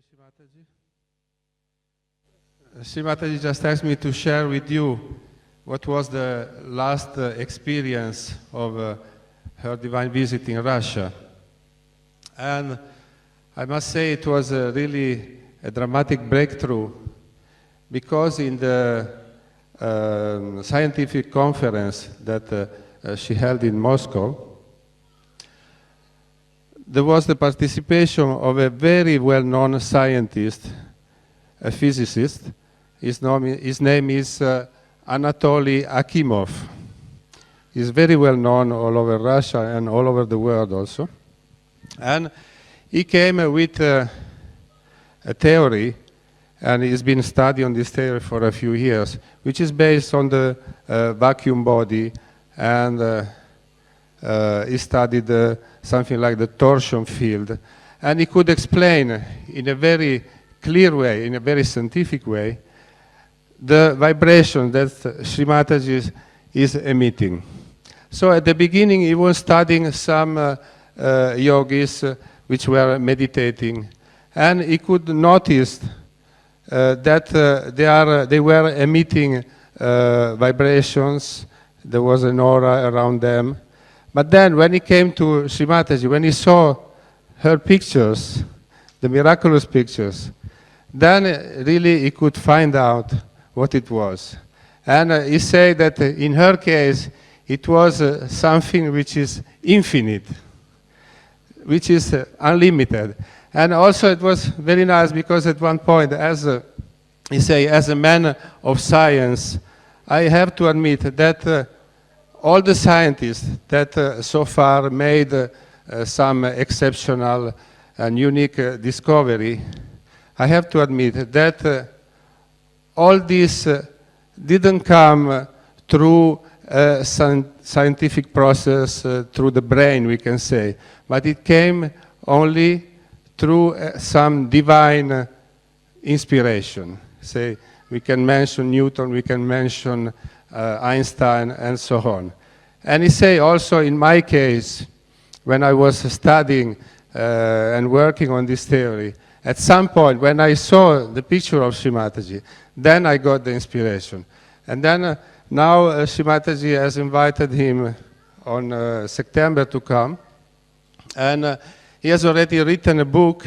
Shrimataji. Shrimataji just asked me to share with you what was the last experience of her divine visit in Russia. And I must say it was really a dramatic breakthrough, because in the scientific conference that she held in Moscow, there was the participation of a very well-known scientist, a physicist. His name is Anatoly Akimov. He's very well known all over Russia and all over the world also. And he came with a theory, and he's been studying this theory for a few years, which is based on the vacuum body, and he studied something like the torsion field. And he could explain in a very clear way, in a very scientific way, the vibration that Shrimataji is emitting. So at the beginning he was studying some yogis which were meditating, and he could notice that they were emitting vibrations. There was an aura around them. But then when he came to Shrimataji, when he saw her pictures, the miraculous pictures, then really he could find out what it was. And he said that in her case, it was something which is infinite, which is unlimited. And also it was very nice, because at one point, as a man of science, I have to admit that all the scientists that so far made some exceptional and unique discovery, I have to admit that all this didn't come through a scientific process, through the brain, we can say, but it came only through some divine inspiration. Say, we can mention Newton, we can mention Einstein, and so on. And he say also in my case, when I was studying and working on this theory, at some point when I saw the picture of Shrimataji, then I got the inspiration. And then now Shrimataji has invited him on September to come, and he has already written a book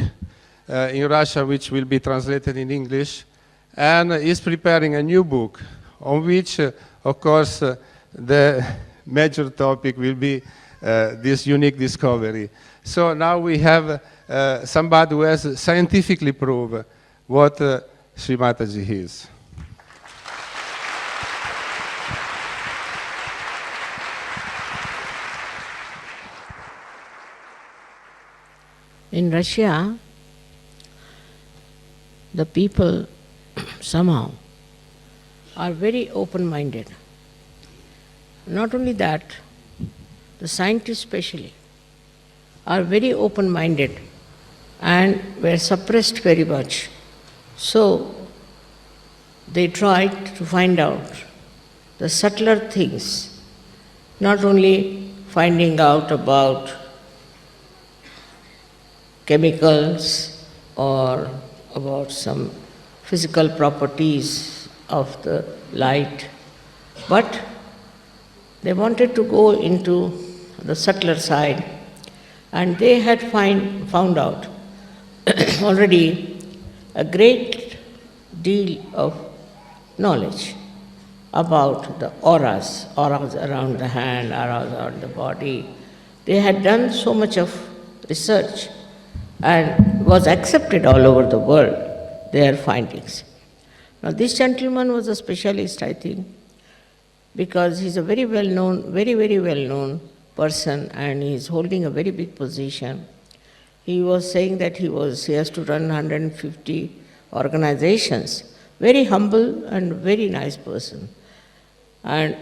in Russia which will be translated in English, and he's preparing a new book on which, of course, the major topic will be this unique discovery. So now we have somebody who has scientifically proved what Shrimataji is. In Russia, the people somehow are very open-minded. Not only that, the scientists especially are very open-minded and were suppressed very much. So they tried to find out the subtler things, not only finding out about chemicals or about some physical properties of the light, but they wanted to go into the subtler side, and they had found out already a great deal of knowledge about the auras around the hand, auras around the body. They had done so much of research and was accepted all over the world, their findings. Now this gentleman was a specialist, I think, because he's a very well-known, very well-known person, and he's holding a very big position. He was saying that he has to run 150 organizations. Very humble and very nice person. And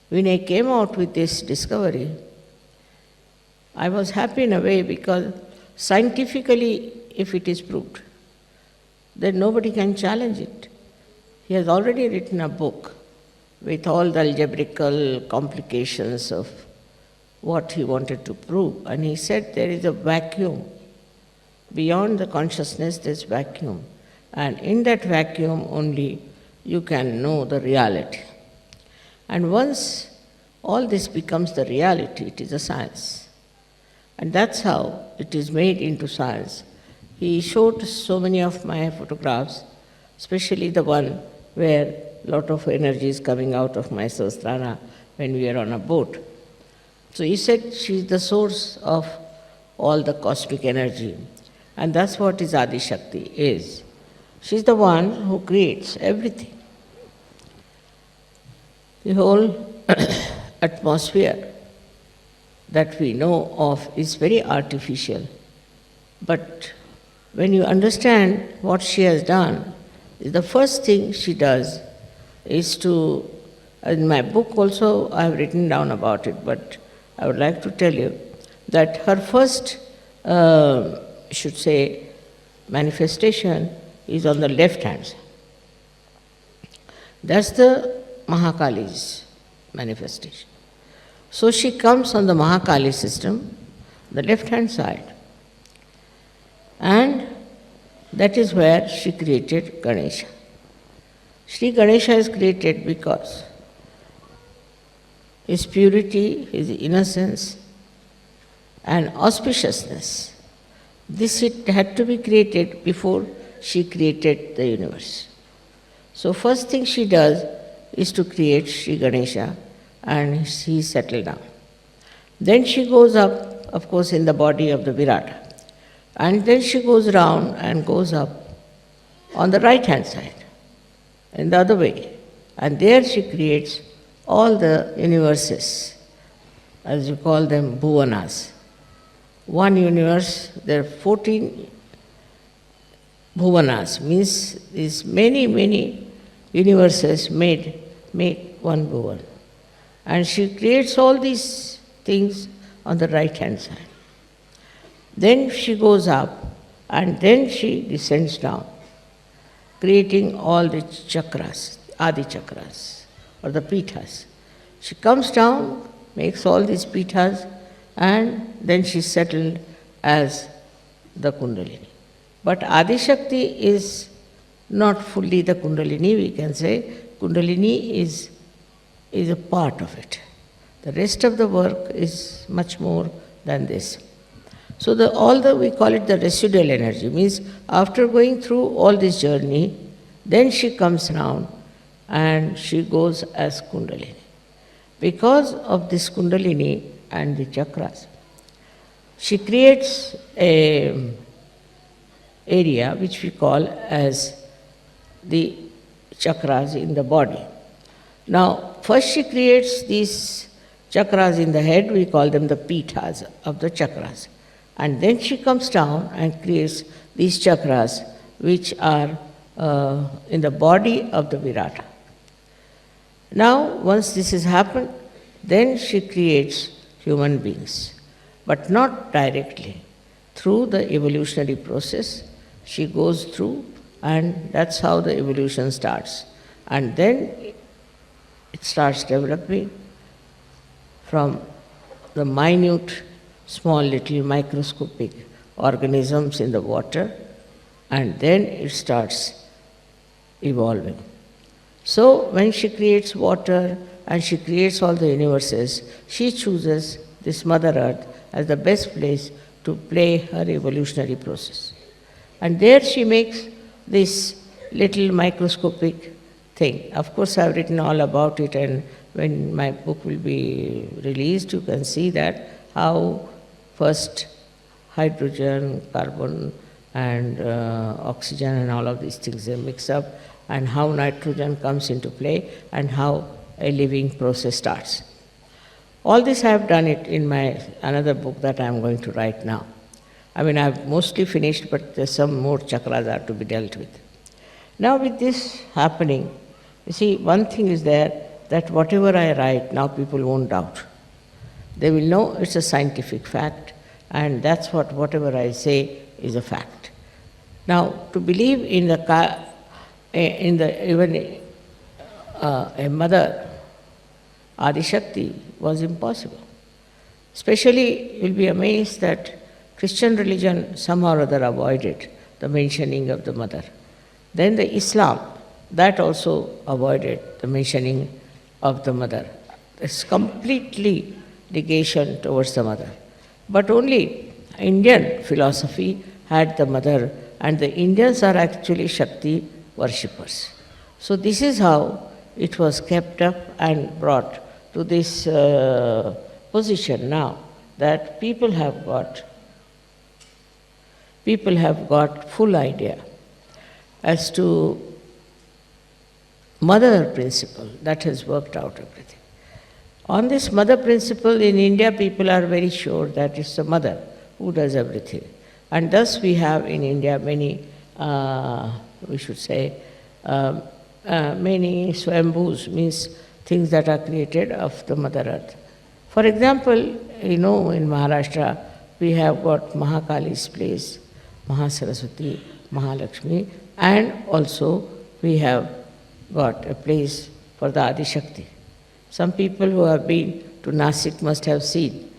when I came out with this discovery, I was happy in a way, because scientifically, if it is proved, then nobody can challenge it. He has already written a book with all the algebraical complications of what he wanted to prove. And he said there is a vacuum beyond the consciousness there's vacuum. And in that vacuum only you can know the reality. And once all this becomes the reality, it is a science. And that's how it is made into science. He showed so many of my photographs, especially the one where a lot of energy is coming out of my Sahasrara when we are on a boat. So he said she is the source of all the cosmic energy. And that's what his Adi Shakti is. She's the one who creates everything. The whole atmosphere that we know of is very artificial. But when you understand what she has done, the first thing she does is to, in my book also I have written down about it, but I would like to tell you that her first, should say, manifestation is on the left hand side. That's the Mahakali's manifestation. So she comes on the Mahakali system, the left hand side, and that is where she created Ganesha. Sri Ganesha is created because his purity, his innocence, and auspiciousness, this it had to be created before she created the universe. So first thing she does is to create Sri Ganesha, and she settled down. Then she goes up, of course, in the body of the Virata. And then she goes round and goes up on the right hand side, in the other way. And there she creates all the universes, as you call them, bhuvanas. One universe, there are 14 bhuvanas, means these many universes made one bhuvan. And she creates all these things on the right hand side. Then she goes up and then she descends down, creating all the chakras, Adi chakras, or the pithas. She comes down, makes all these pithas, and then she settled as the Kundalini. But Adi Shakti is not fully the Kundalini, we can say. Kundalini is a part of it. The rest of the work is much more than this. So we call it the residual energy, means after going through all this journey, then she comes round and she goes as Kundalini. Because of this Kundalini and the chakras, she creates an area which we call as the chakras in the body. Now, first she creates these chakras in the head, we call them the pithas of the chakras. And then she comes down and creates these chakras which are in the body of the Virata. Now, once this has happened, then she creates human beings, but not directly. Through the evolutionary process, she goes through, and that's how the evolution starts. And then it starts developing from the minute, small little microscopic organisms in the water, and then it starts evolving. So when she creates water and she creates all the universes, she chooses this Mother Earth as the best place to play her evolutionary process. And there she makes this little microscopic thing. Of course, I've written all about it, and when my book will be released, you can see that how first hydrogen, carbon, and oxygen and all of these things they mix up, and how nitrogen comes into play, and how a living process starts. All this I have done it in my another book that I am going to write now. I mean, I have mostly finished, but there's some more chakras are to be dealt with. Now with this happening, you see, one thing is there, that whatever I write, now people won't doubt. They will know it's a scientific fact, and that's whatever I say is a fact. Now, to believe in even a mother, Adi Shakti, was impossible. Especially, you'll be amazed that Christian religion somehow or other avoided the mentioning of the mother. Then the Islam, that also avoided the mentioning of the mother. It's completely negation towards the mother. But only Indian philosophy had the mother, and the Indians are actually Shakti worshippers. So this is how it was kept up and brought to this position now, that people have got full idea as to mother principle that has worked out everything. On this mother principle in India, people are very sure that it's the mother who does everything. And thus we have in India many, we should say, many swambhus, means things that are created of the Mother Earth. For example, in Maharashtra, we have got Mahakali's place, Mahasaraswati, Mahalakshmi, and also we have got a place for the Adi Shakti. Some people who have been to Nasik must have seen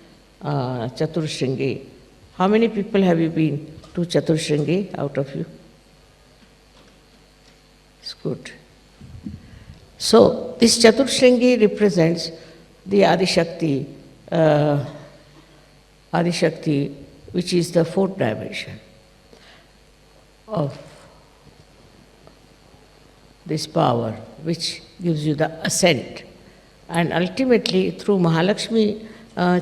Chaturshringi. How many people have you been to Chaturshringi out of you? It's good. So, this Chaturshringi represents the Adi Shakti, which is the fourth dimension of this power, which gives you the ascent. And ultimately, through Mahalakshmi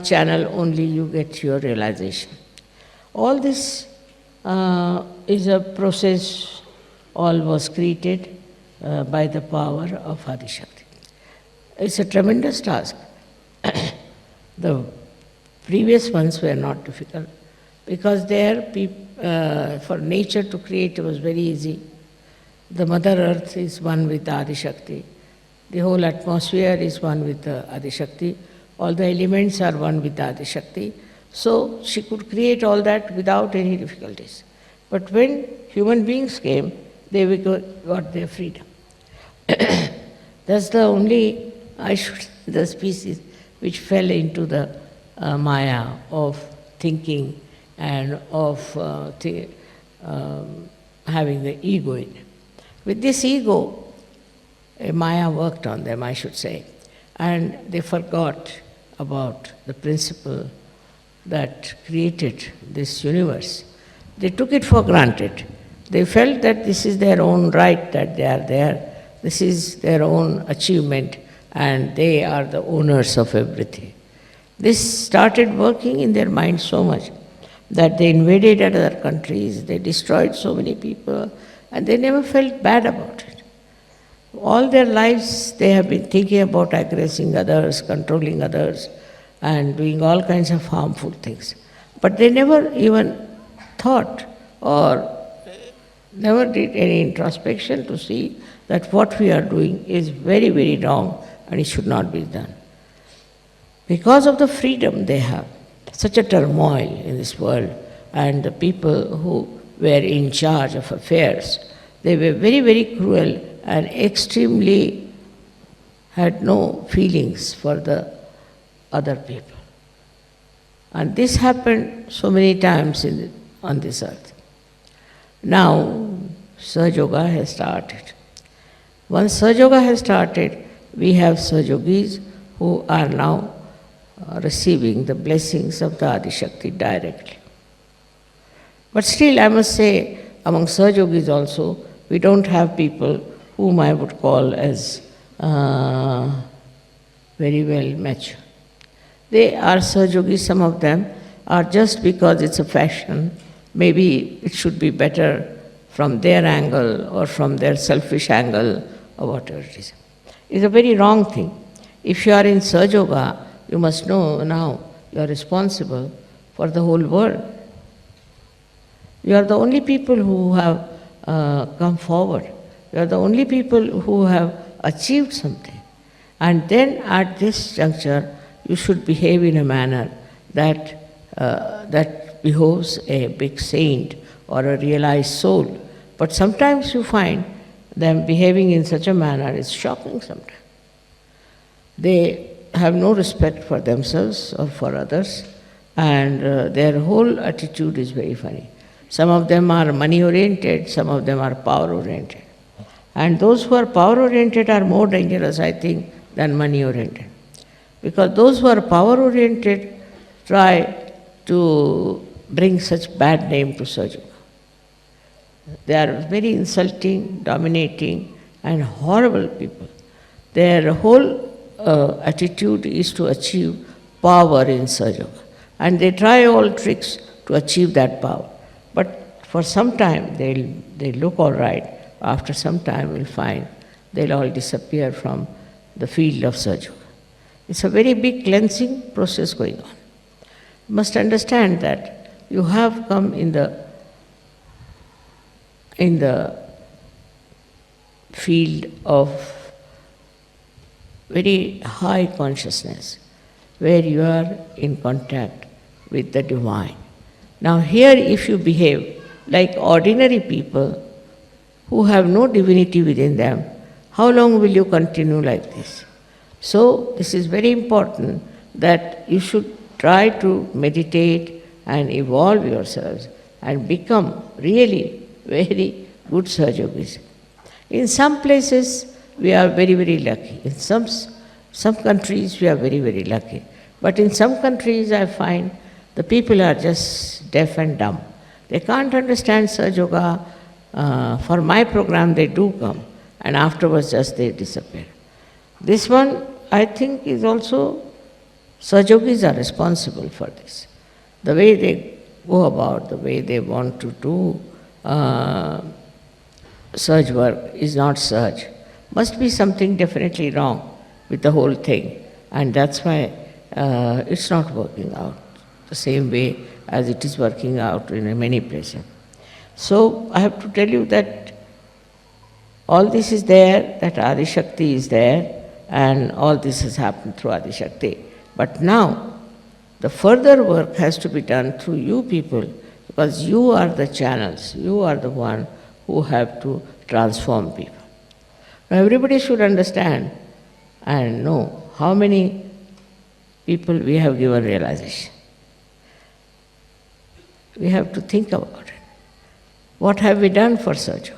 channel only you get your realization. All this is a process, all was created by the power of Adi Shakti. It's a tremendous task. The previous ones were not difficult because there, for nature to create was very easy. The Mother Earth is one with the Adi Shakti. The whole atmosphere is one with the Adi Shakti. All the elements are one with the Adi Shakti. So she could create all that without any difficulties. But when human beings came, they got their freedom. That's the only, the species which fell into the maya of thinking and of having the ego in it. With this ego, Maya worked on them, I should say, and they forgot about the principle that created this universe. They took it for granted. They felt that this is their own right, that they are there, this is their own achievement, and they are the owners of everything. This started working in their mind so much that they invaded other countries, they destroyed so many people, and they never felt bad about it. All their lives they have been thinking about aggressing others, controlling others, and doing all kinds of harmful things. But they never even thought or never did any introspection to see that what we are doing is very, very wrong and it should not be done. Because of the freedom they have, such a turmoil in this world, and the people who were in charge of affairs, they were very, very cruel and extremely had no feelings for the other people. And this happened so many times on this earth. Now, Sahaja Yoga has started. Once Sahaja Yoga has started, we have Sahaja Yogis who are now receiving the blessings of the Adi Shakti directly. But still, I must say, among Sahaja Yogis also, we don't have people whom I would call as very well mature. They are Sahaja Yogis, some of them are just because it's a fashion. Maybe it should be better from their angle or from their selfish angle or whatever it is. It's a very wrong thing. If you are in Sahaja Yoga, you must know now you are responsible for the whole world. You are the only people who have come forward. You are the only people who have achieved something. And then at this juncture, you should behave in a manner that behoves a big saint or a realized soul. But sometimes you find them behaving in such a manner, it's shocking sometimes. They have no respect for themselves or for others, and their whole attitude is very funny. Some of them are money oriented, some of them are power oriented. And those who are power oriented are more dangerous, I think, than money oriented. Because those who are power oriented try to bring such bad name to Sahaja. They are very insulting, dominating, and horrible people. Their whole attitude is to achieve power in Sahaja. And they try all tricks to achieve that power. But for some time, they'll look all right. After some time, we'll find they'll all disappear from the field of Sahaja. It's a very big cleansing process going on. You must understand that you have come in the field of very high consciousness, where you are in contact with the divine. Now here, if you behave like ordinary people who have no divinity within them, how long will you continue like this? So this is very important that you should try to meditate and evolve yourselves and become really very good Sahajogis. In some places we are very, very lucky. In some countries we are very, very lucky. But in some countries I find the people are just deaf and dumb. They can't understand Sahaja. For my program they do come, and afterwards just they disappear. This one, I think, is also, Sahajogis are responsible for this. The way they go about, the way they want to do Sahaj work is not Sahaj. Must be something definitely wrong with the whole thing, and that's why it's not working out the same way as it is working out in many places. So I have to tell you that all this is there, that Adi Shakti is there, and all this has happened through Adi Shakti. But now, the further work has to be done through you people, because you are the channels, you are the one who have to transform people. Now everybody should understand and know how many people we have given realization. We have to think about it. What have we done for Sahaja?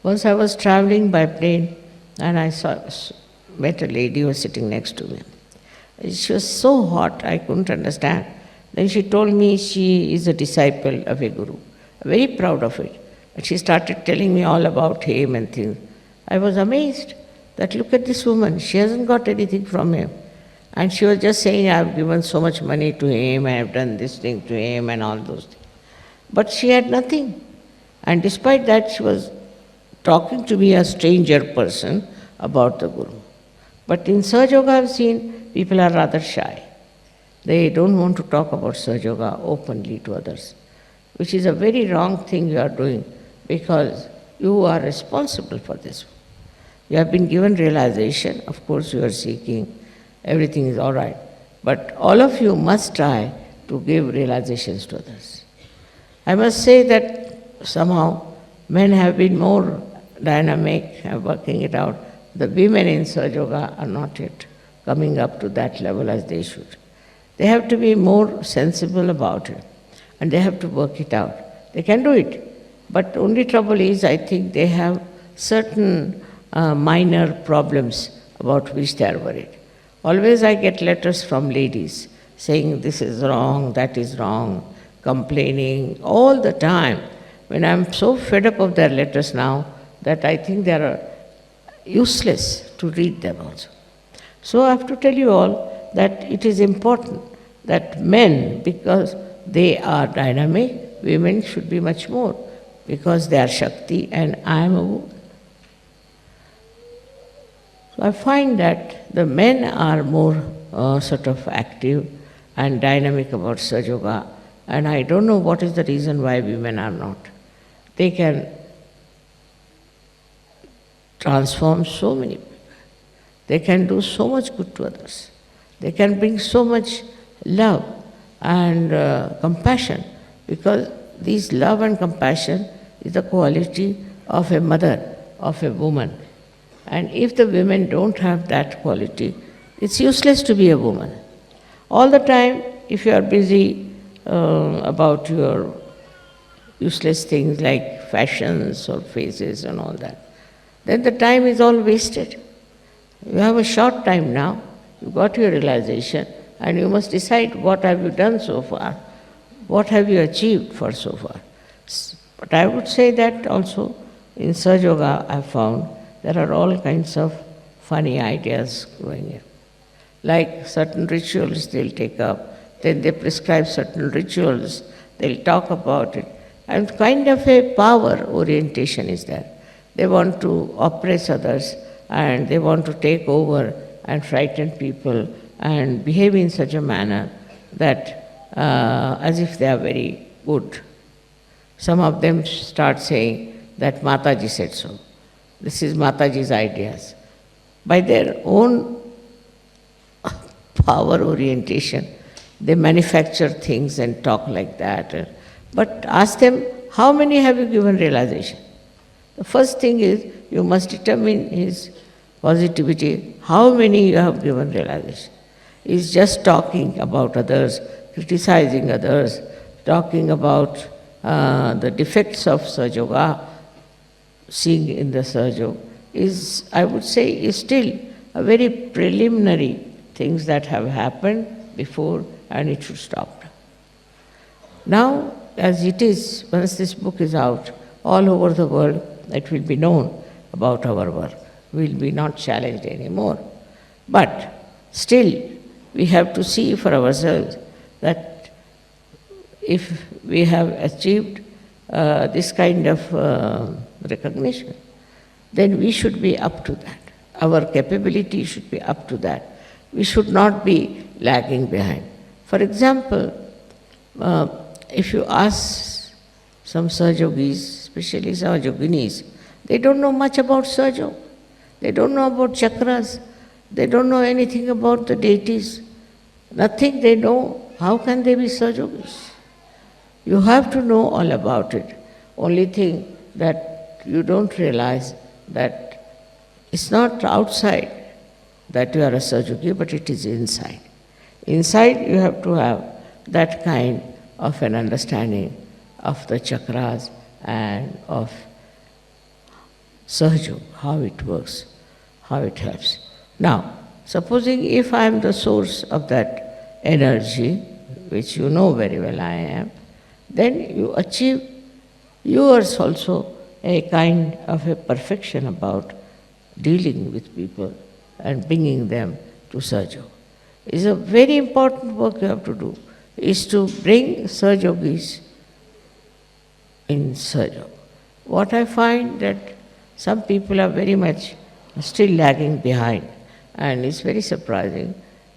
Once I was traveling by plane and I met a lady who was sitting next to me. She was so hot, I couldn't understand. Then she told me she is a disciple of a guru. Very proud of it. And she started telling me all about him and things. I was amazed that look at this woman, she hasn't got anything from him. And she was just saying, I have given so much money to him, I have done this thing to him and all those things. But she had nothing. And despite that, she was talking to me, a stranger person, about the Guru. But in Sahaja Yoga, I have seen people are rather shy. They don't want to talk about Sahaja Yoga openly to others, which is a very wrong thing you are doing, because you are responsible for this. You have been given realization, of course you are seeking, everything is all right. But all of you must try to give realizations to others. I must say that somehow men have been more dynamic, working it out. The women in Sahaja Yoga are not yet coming up to that level as they should. They have to be more sensible about it, and they have to work it out. They can do it, but only trouble is, I think they have certain minor problems about which they are worried. Always I get letters from ladies saying this is wrong, that is wrong, complaining all the time. When I am so fed up of their letters now that I think they are useless to read them also. So I have to tell you all that it is important that men, because they are dynamic, women should be much more, because they are Shakti and I am a woman. So I find that the men are more sort of active and dynamic about Sahaja Yoga, and I don't know what is the reason why women are not. They can transform so many people. They can do so much good to others. They can bring so much love and compassion, because this love and compassion is the quality of a mother, of a woman. And if the women don't have that quality, it's useless to be a woman. All the time if you are busy about your useless things like fashions or faces and all that, then the time is all wasted. You have a short time now, you got your realization, and you must decide what have you done so far, what have you achieved for so far. But I would say that also in Sahaja Yoga I found there are all kinds of funny ideas going in. Like certain rituals they'll take up, then they prescribe certain rituals, they'll talk about it. And kind of a power orientation is there. They want to oppress others and they want to take over and frighten people and behave in such a manner that as if they are very good. Some of them start saying that Mataji said so. This is Mataji's ideas. By their own power orientation, they manufacture things and talk like that. But ask them, how many have you given realization? The first thing is, you must determine his positivity, how many you have given realization. He's just talking about others, criticizing others, talking about the defects of Sahaja Yoga, seeing in the Sahaja Yoga, is, I would say, is still a very preliminary things that have happened before, and it should stop. Now, as it is, once this book is out, all over the world, it will be known about our work. We will be not challenged anymore. But still, we have to see for ourselves that if we have achieved this kind of recognition, then we should be up to that. Our capability should be up to that. We should not be lagging behind. For example, if you ask some Sahaja Yogis, especially Sahaja Yoginis, they don't know much about Sahaja Yoga. They don't know about chakras. They don't know anything about the deities. Nothing they know. How can they be Sahaja Yogis? You have to know all about it. Only thing that you don't realize that it's not outside that you are a Sahaja Yogi, but it is inside. Inside you have to have that kind of an understanding of the chakras and of Sahaja Yoga, how it works, how it helps. Now, supposing if I am the source of that energy, which you know very well I am, then you achieve yours also a kind of a perfection about dealing with people and bringing them to Sahaja Yoga. It's a very important work you have to do, is to bring Sahaja Yogis in Sahaja Yoga. What I find that some people are very much still lagging behind, and it's very surprising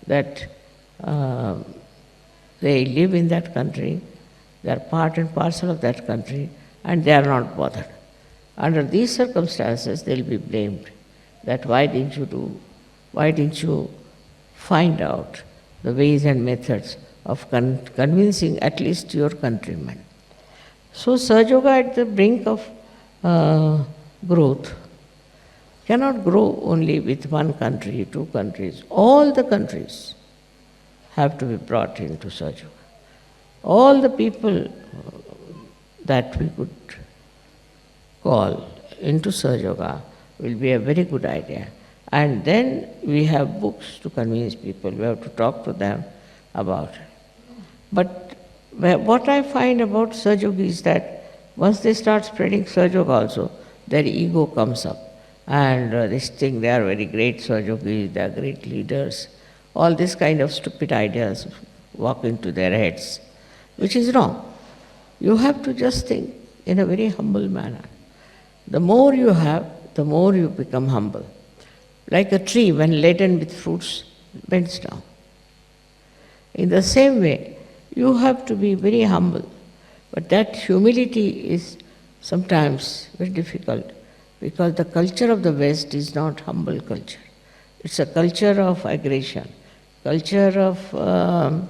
that they live in that country, they are part and parcel of that country, and they are not bothered. Under these circumstances, they'll be blamed that why didn't you find out the ways and methods of convincing at least your countrymen. So Sahaja Yoga at the brink of growth cannot grow only with one country, two countries. All the countries have to be brought into Sahaja Yoga. All the people that we could call into Sahaja Yoga will be a very good idea. And then we have books to convince people, we have to talk to them about it. But what I find about Sahaja Yoga is that once they start spreading Sahaja Yoga also, their ego comes up. And this thing, they are very great Sahaja Yogis, they are great leaders. All this kind of stupid ideas walk into their heads, which is wrong. You have to just think in a very humble manner. The more you have, the more you become humble. Like a tree, when laden with fruits, bends down. In the same way, you have to be very humble. But that humility is sometimes very difficult, because the culture of the West is not humble culture. It's a culture of aggression, culture of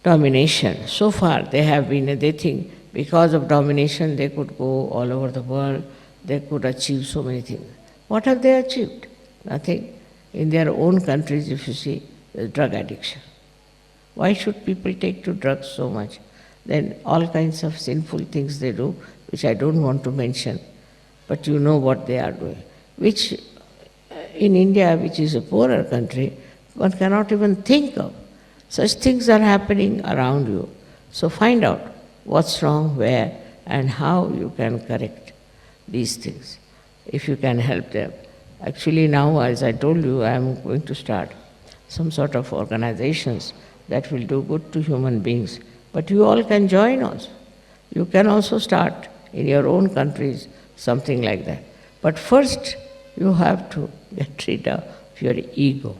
domination. So far they think because of domination they could go all over the world, they could achieve so many things. What have they achieved? Nothing. In their own countries, if you see, there's drug addiction. Why should people take to drugs so much? Then all kinds of sinful things they do, which I don't want to mention, but you know what they are doing, which in India, which is a poorer country, one cannot even think of. Such things are happening around you. So find out what's wrong, where, and how you can correct these things, if you can help them. Actually now, as I told you, I am going to start some sort of organizations that will do good to human beings. But you all can join also. You can also start in your own countries something like that. But first, you have to get rid of your ego.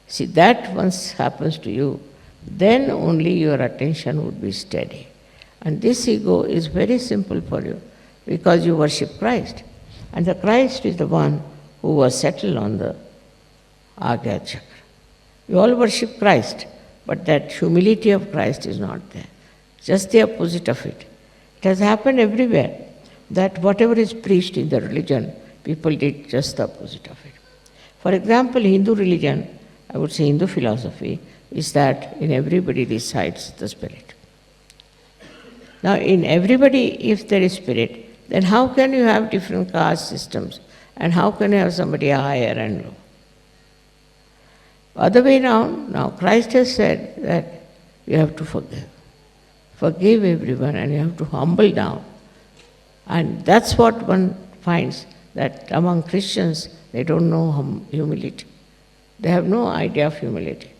See, that once happens to you, then only your attention would be steady. And this ego is very simple for you, because you worship Christ. And the Christ is the one who was settled on the Agya Chakra. You all worship Christ, but that humility of Christ is not there. Just the opposite of it. It has happened everywhere, that whatever is preached in the religion, people did just the opposite of it. For example, Hindu religion, I would say Hindu philosophy, is that in everybody resides the spirit. Now, in everybody, if there is spirit, then how can you have different caste systems? And how can you have somebody higher and low? Other way around, now Christ has said that you have to forgive. Forgive everyone, and you have to humble down. And that's what one finds, that among Christians, they don't know humility. They have no idea of humility.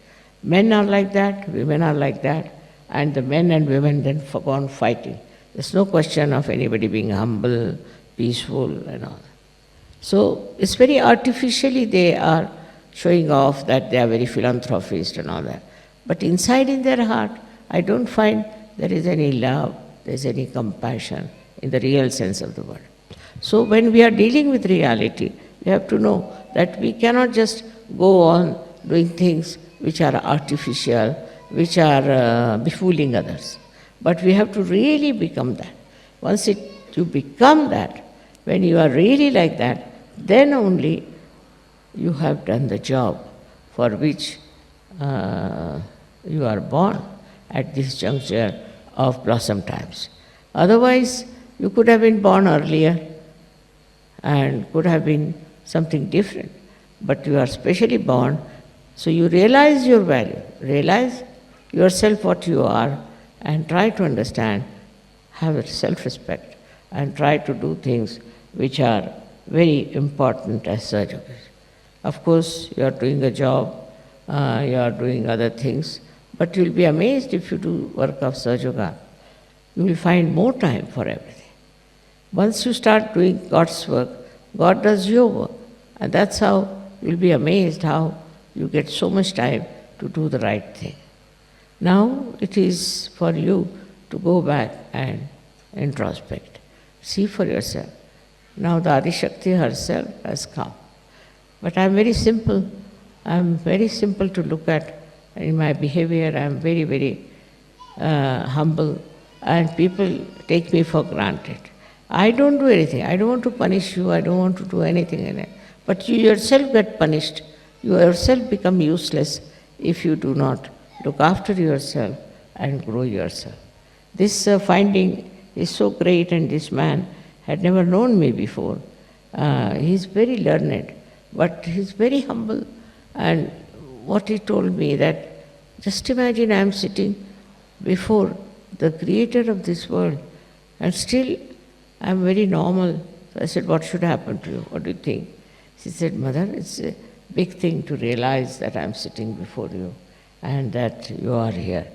Men are like that, women are like that, and the men and women then go on fighting. There's no question of anybody being humble, peaceful, and all that. So it's very artificially they are showing off that they are very philanthropist and all that. But inside in their heart, I don't find there is any love, there is any compassion in the real sense of the word. So when we are dealing with reality, we have to know that we cannot just go on doing things which are artificial, which are befooling others. But we have to really become that. Once you become that, when you are really like that, then only you have done the job for which you are born at this juncture of blossom times. Otherwise, you could have been born earlier and could have been something different. But you are specially born, so you realize your value, realize yourself what you are, and try to understand, have self-respect, and try to do things which are very important as Sahaja Yoga. Of course, you are doing a job, you are doing other things, but you will be amazed if you do work of Sahaja Yoga. You will find more time for everything. Once you start doing God's work, God does your work. And that's how you will be amazed how you get so much time to do the right thing. Now it is for you to go back and introspect. See for yourself. Now the Adishakti herself has come. But I am very simple. I am very simple to look at. In my behavior, I am very, very humble, and people take me for granted. I don't do anything. I don't want to punish you. I don't want to do anything in it. But you yourself get punished. You yourself become useless if you do not look after yourself and grow yourself. This finding is so great, and this man had never known me before. He is very learned, but he is very humble. And what he told me that, just imagine I am sitting before the creator of this world, and still I am very normal. So I said, what should happen to you? What do you think? She said, Mother, it's a big thing to realize that I am sitting before you and that you are here.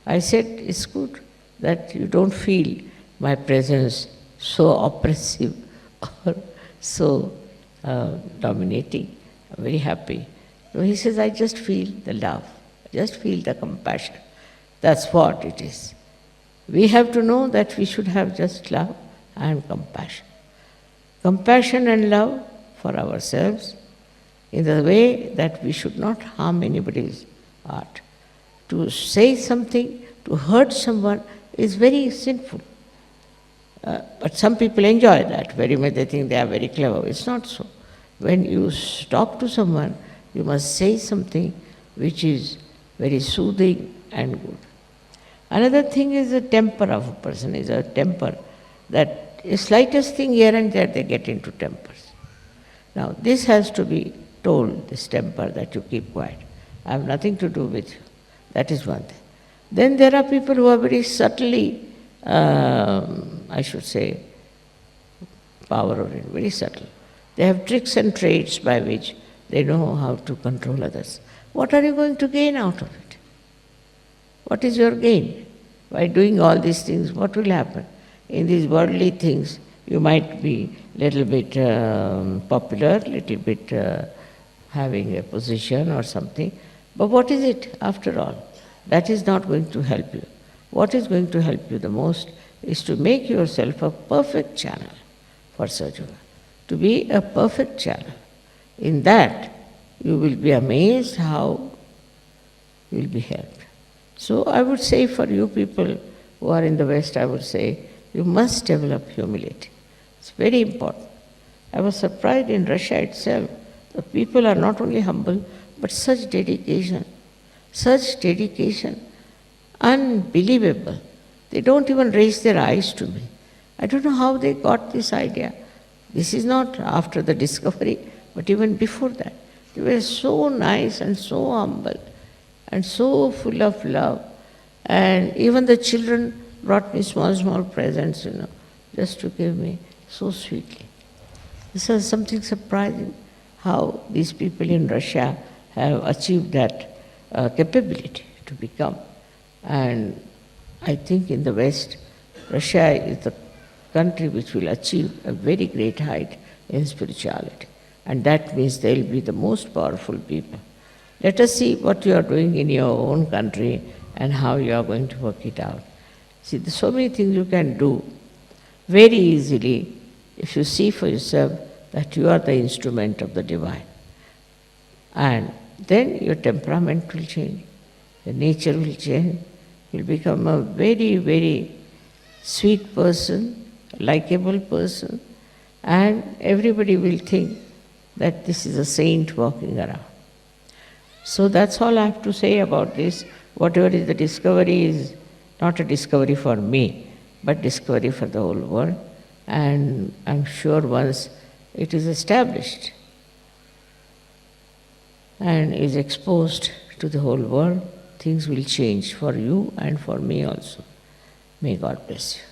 I said, it's good that you don't feel my presence so oppressive or so dominating. I'm very happy. So he says, I just feel the love, I just feel the compassion. That's what it is. We have to know that we should have just love and compassion. Compassion and love for ourselves in the way that we should not harm anybody's heart. To say something, to hurt someone is very sinful. But some people enjoy that very much. They think they are very clever. It's not so. When you talk to someone, you must say something which is very soothing and good. Another thing is the temper of a person, is a temper that the slightest thing here and there they get into tempers. Now this has to be told, this temper, that you keep quiet. I have nothing to do with you. That is one thing. Then there are people who are very subtly, I should say, power-oriented, very subtle. They have tricks and trades by which they know how to control others. What are you going to gain out of it? What is your gain? By doing all these things, what will happen? In these worldly things, you might be little bit popular, little bit having a position or something. But what is it after all? That is not going to help you. What is going to help you the most is to make yourself a perfect channel for Sahaja, to be a perfect channel. In that, you will be amazed how you will be helped. So I would say for you people who are in the West, I would say, you must develop humility. It's very important. I was surprised in Russia itself. The people are not only humble, but such dedication, unbelievable. They don't even raise their eyes to me. I don't know how they got this idea. This is not after the discovery, but even before that. They were so nice and so humble and so full of love. And even the children brought me small presents, just to give me so sweetly. This was something surprising, how these people in Russia have achieved that capability to become. And I think in the West, Russia is the country which will achieve a very great height in spirituality. And that means they will be the most powerful people. Let us see what you are doing in your own country and how you are going to work it out. See, there's so many things you can do very easily if you see for yourself that you are the instrument of the divine. And then your temperament will change, your nature will change, you'll become a very, very sweet person, likable person, and everybody will think that this is a saint walking around. So that's all I have to say about this. Whatever is the discovery is not a discovery for me, but discovery for the whole world. And I'm sure once it is established and is exposed to the whole world, things will change for you and for me also. May God bless you.